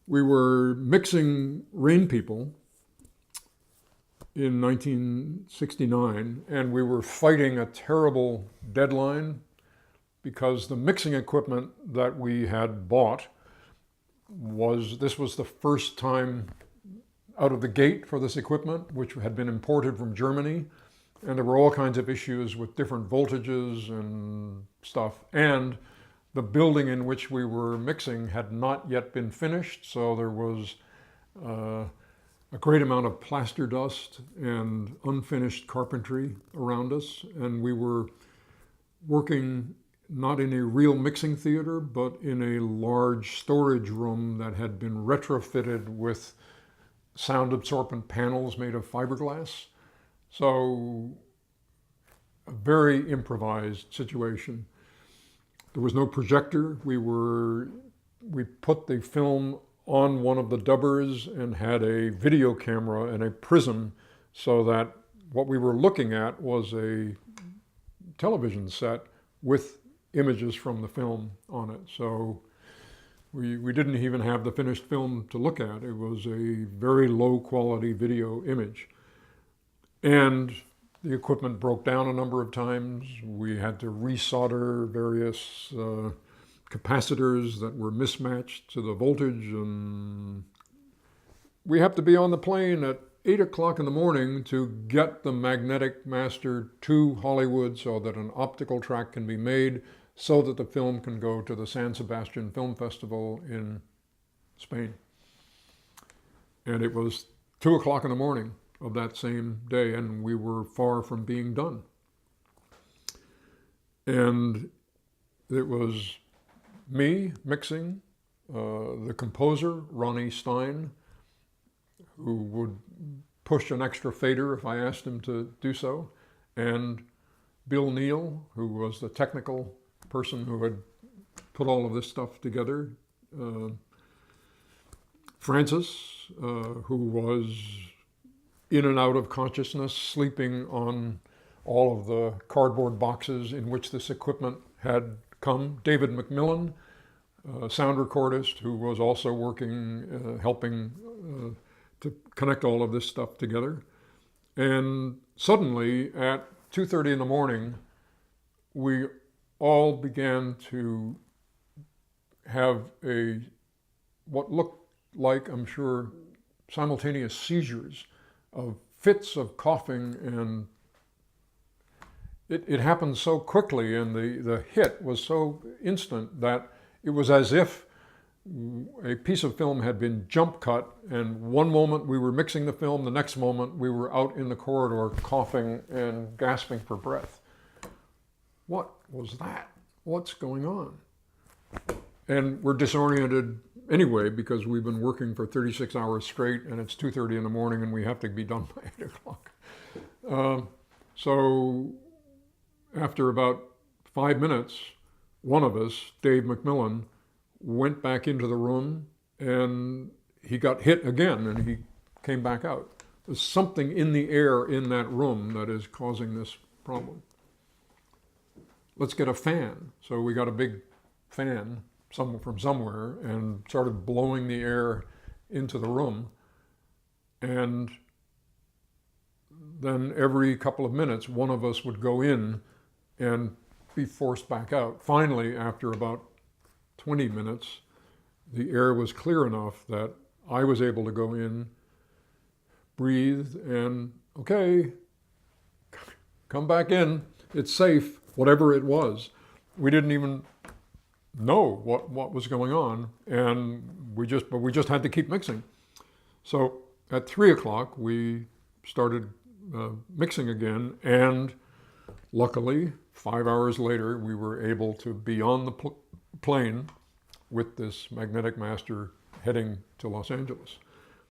We were mixing Rain People in 1969, and we were fighting a terrible deadline because the mixing equipment that we had bought this was the first time out of the gate for this equipment, which had been imported from Germany. And there were all kinds of issues with different voltages and stuff. And the building in which we were mixing had not yet been finished, so there was a great amount of plaster dust and unfinished carpentry around us. And we were working not in a real mixing theater, but in a large storage room that had been retrofitted with sound absorbent panels made of fiberglass. So a very improvised situation. There was no projector. We put the film on one of the dubbers and had a video camera and a prism so that what we were looking at was a television set with images from the film on it. So we didn't even have the finished film to look at. It was a very low quality video image. And the equipment broke down a number of times. We had to resolder various capacitors that were mismatched to the voltage. And we have to be on the plane at 8 o'clock in the morning to get the Magnetic Master to Hollywood so that an optical track can be made so that the film can go to the San Sebastian Film Festival in Spain. And it was 2 o'clock in the morning of that same day, and we were far from being done. And it was me mixing, the composer, Ronnie Stein, who would push an extra fader if I asked him to do so, and Bill Neal, who was the technical person who had put all of this stuff together, Francis, who was in and out of consciousness, sleeping on all of the cardboard boxes in which this equipment had come, David McMillan, sound recordist, who was also working, helping to connect all of this stuff together. And suddenly at 2:30 in the morning, we all began to have what looked like, I'm sure, simultaneous seizures of fits of coughing, and it happened so quickly, and the hit was so instant that it was as if a piece of film had been jump cut, and one moment we were mixing the film, the next moment we were out in the corridor coughing and gasping for breath. What was that? What's going on? And we're disoriented anyway because we've been working for 36 hours straight, and it's 2:30 in the morning and we have to be done by 8 o'clock. So after about 5 minutes, one of us, Dave McMillan, went back into the room, and he got hit again, and he came back out. There's something in the air in that room that is causing this problem. Let's get a fan. So we got a big fan from somewhere and started blowing the air into the room. And then every couple of minutes, one of us would go in and be forced back out. Finally, after about 20 minutes, the air was clear enough that I was able to go in, breathe, and okay, come back in, it's safe, whatever it was. We didn't even know what was going on, and we just had to keep mixing. So at 3 o'clock, we started mixing again, and luckily, 5 hours later, we were able to be on the plane with this Magnetic Master heading to Los Angeles.